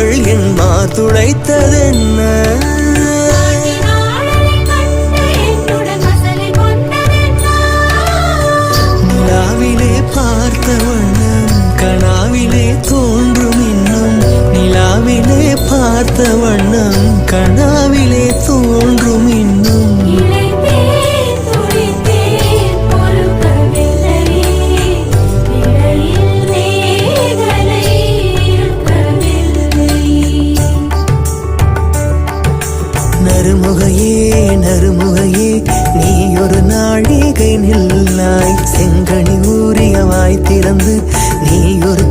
அவள் என் மாதுளைத்ததென்ன நிலாவிலே பார்த்த வண்ணம் கனாவிலே தோன்றும் இன்னும் நிலாவிலே பார்த்த வண்ணம் கனாவிலே தோன்றும் இன்னும் நறுமுகையே நறுமுகையே நீ ஒரு நாழிகை நில்லாய் செங்கனி ஊறிய வாய் திறந்து நீ ஒரு